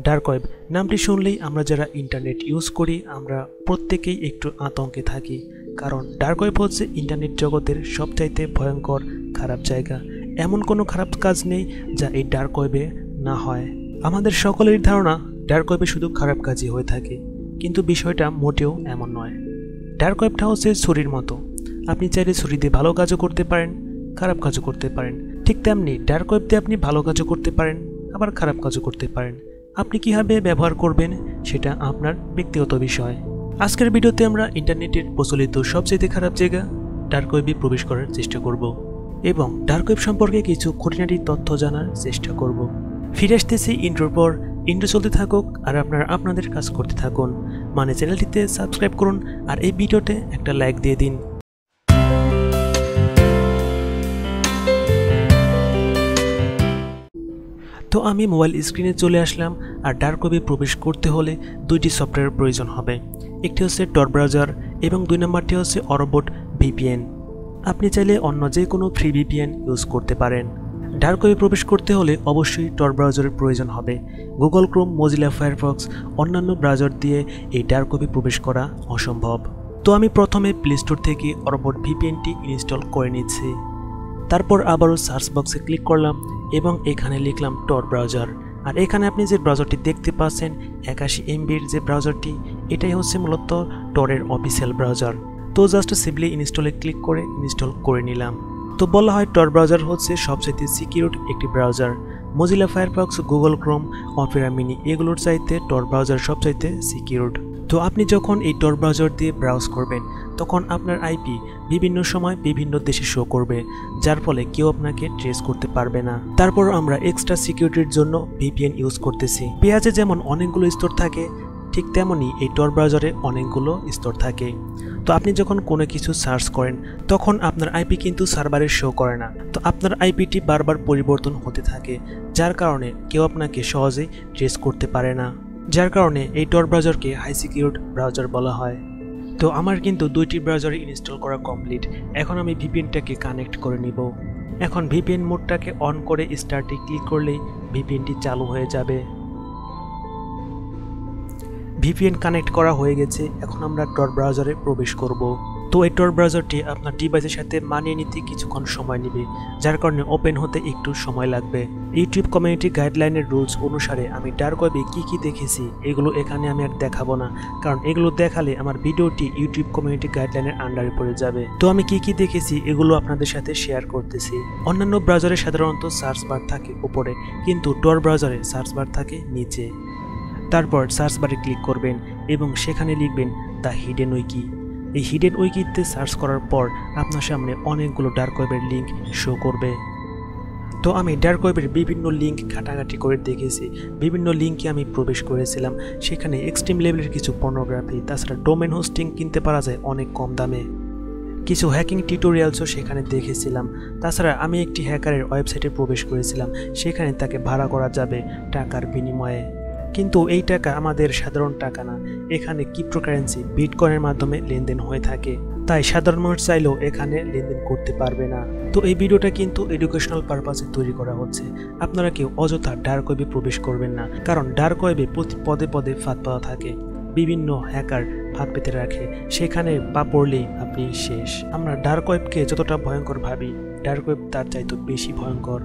Dark web নামটি শুনলেই আমরা যারা ইন্টারনেট ইউজ করি আমরা প্রত্যেকেই একটু আতঙ্কে থাকি, কারণ ডার্ক ওয়েব হচ্ছে ইন্টারনেট জগতের সবচাইতে ভয়ঙ্কর খারাপ জায়গা। এমন কোনো খারাপ কাজ নেই যা এই ডার্ক ওয়েবে না হয়। আমাদের সকলের ধারণা ডার্ক ওয়েবে শুধু খারাপ কাজই হয়ে থাকে, কিন্তু বিষয়টা মোটেও এমন নয়। ডার্ক ওয়েবটা হচ্ছে ছুরির মতো, আপনি চাইলে ছুরি দিয়ে ভালো কাজও করতে পারেন, খারাপ কাজও করতে পারেন। ঠিক তেমনি ডার্ক ওয়েব দিয়ে আপনি ভালো কাজও করতে পারেন, আবার খারাপ কাজও করতে পারেন। আপনি কীভাবে ব্যবহার করবেন সেটা আপনার ব্যক্তিগত বিষয়। আজকের ভিডিওতে আমরা ইন্টারনেটের প্রচলিত সবচেয়ে খারাপ জায়গা ডার্ক ওয়েবে প্রবেশ করার চেষ্টা করব এবং ডার্ক ওয়েব সম্পর্কে কিছু খুঁটিনাটি তথ্য জানার চেষ্টা করব। ফিরে আসতেছি ইন্ট্রোর পর। ইন্ট্রো চলতে থাকুক আর আপনারা আপনাদের কাজ করতে থাকুন, মানে চ্যানেলটিতে সাবস্ক্রাইব করুন আর এই ভিডিওতে একটা লাইক দিয়ে দিন। তো আমি মোবাইল স্ক্রিনে চলে আসলাম। আর ডার্ক ওয়েবে প্রবেশ করতে হলে দুইটি সফটওয়্যারের প্রয়োজন হবে, একটি হচ্ছে টর ব্রাউজার এবং 2 নম্বরটি হচ্ছে অরবোট ভিপিএন। আপনি চাইলে অন্য যে কোনো ফ্রি ভিপিএন ইউজ করতে পারেন। ডার্ক ওয়েবে প্রবেশ করতে হলে অবশ্যই টর ব্রাউজারের প্রয়োজন হবে। গুগল ক্রোম, মজিলা ফায়ারফক্স, অন্যান্য ব্রাউজার দিয়ে এই ডার্ক ওয়েবে প্রবেশ করা অসম্ভব। তো আমি প্রথমে প্লে স্টোর থেকে অরবোট ভিপিএনটি ইনস্টল করে নিচ্ছি। তারপর আবারও সার্চ বক্সে ক্লিক করলাম এবং এখানে লিখলাম টর ব্রাউজার। আর এখানে আপনি যে ব্রাউজারটি দেখতে পাচ্ছেন 81 MBর যে ব্রাউজারটি, এটাই হচ্ছে মূলত টরের অফিসিয়াল ব্রাউজার। তো জাস্ট সিম্পলি ইনস্টলে ক্লিক করে ইনস্টল করে নিলাম। তো বলা হয় টর ব্রাউজার হচ্ছে সবচাইতে সিকিউরড একটি browser. Mozilla Firefox, Google Chrome, Opera mini এগুলোর চাইতে টর ব্রাউজার সবচাইতে সিকিউরড। তো আপনি যখন এই টর ব্রাউজার দিয়ে ব্রাউজ করবেন তখন আপনার আইপি বিভিন্ন সময় বিভিন্ন দেশে শো করবে, যার ফলে কেউ আপনাকে ট্রেস করতে পারবে না। তারপর আমরা এক্সট্রা সিকিউরিটির জন্য ভিপিএন ইউজ করতেছি। পেঁয়াজে যেমন অনেকগুলো স্তর থাকে, ঠিক তেমনই এই টর ব্রাউজারে অনেকগুলো স্তর থাকে। তো আপনি যখন কোনো কিছু সার্চ করেন তখন আপনার আইপি কিন্তু সার্ভারে শো করে না, তো আপনার আইপিটি বারবার পরিবর্তন হতে থাকে, যার কারণে কেউ আপনাকে সহজেই ট্রেস করতে পারে না। যার কারণে এই টর ব্রাউজারকে হাই সিকিউরড ব্রাউজার বলা হয়। তো আমার কিন্তু দুইটি ব্রাউজারে ইনস্টল করা কমপ্লিট। এখন আমি ভিপিএনটাকে কানেক্ট করে নিব। এখন ভিপিএন মোডটাকে অন করে স্টার্টে ক্লিক করলেই ভিপিএনটি চালু হয়ে যাবে। ভিপিএন কানেক্ট করা হয়ে গেছে। এখন আমরা টর ব্রাউজারে প্রবেশ করব। তো এই টর ব্রাউজারটি আপনার ডিভাইসের সাথে মানিয়ে নিতে কিছুক্ষণ সময় নেবে, যার কারণে ওপেন হতে একটু সময় লাগবে। ইউটিউব কমিউনিটি গাইডলাইনের রুলস অনুসারে আমি ডার্ক ওয়েবে কী দেখেছি এগুলো এখানে আমি আর দেখাবো না, কারণ এগুলো দেখালে আমার ভিডিওটি ইউটিউব কমিউনিটি গাইডলাইনের আন্ডারে পড়ে যাবে। তো আমি কী দেখেছি এগুলো আপনাদের সাথে শেয়ার করতেছি। অন্যান্য ব্রাউজারে সাধারণত সার্চ বার থাকে উপরে, কিন্তু টর ব্রাউজারে সার্চ বার থাকে নিচে। তারপর সার্চ বারে ক্লিক করবেন এবং সেখানে লিখবেন দ্য হিডেন উইকি। এই হিডেন উইকিতে সার্চ করার পর আপনার সামনে অনেকগুলো ডার্ক ওয়েবের লিঙ্ক শো করবে। তো আমি ডার্ক ওয়েবের বিভিন্ন লিঙ্ক ঘাটাঘাটি করে দেখেছি, বিভিন্ন লিঙ্কে আমি প্রবেশ করেছিলাম। সেখানে এক্সট্রিম লেভেলের কিছু পর্নোগ্রাফি, তাছাড়া ডোমেন হোস্টিং কিনতে পারা যায় অনেক কম দামে। কিছু হ্যাকিং টিউটোরিয়ালসও সেখানে দেখেছিলাম। তাছাড়া আমি একটি হ্যাকারের ওয়েবসাইটে প্রবেশ করেছিলাম, সেখানে তাকে ভাড়া করা যাবে টাকার বিনিময়ে। কিন্তু এই টাকা আমাদের সাধারণ টাকা না, এখানে ক্রিপ্টোকারেন্সি বিটকয়েনের মাধ্যমে লেনদেন হয়ে থাকে, তাই সাধারণ মানুষ চাইলেও এখানে লেনদেন করতে পারবে না। তো এই ভিডিওটা কিন্তু এডুকেশনাল পারপাসে তৈরি করা হচ্ছে। আপনারা কেউ অযথা ডার্ক ওয়েবে প্রবেশ করবেন না, কারণ ডার্ক ওয়েবে প্রতি পদে পদে ফাঁদ পাওয়া থাকে। বিভিন্ন হ্যাকার ফাঁদ পেতে রাখে, সেখানে পা পড়লেই আপনি শেষ। আমরা ডার্ক ওয়েবকে যতটা ভয়ঙ্কর ভাবি, ডার্ক ওয়েব তার চাইতে বেশি ভয়ঙ্কর।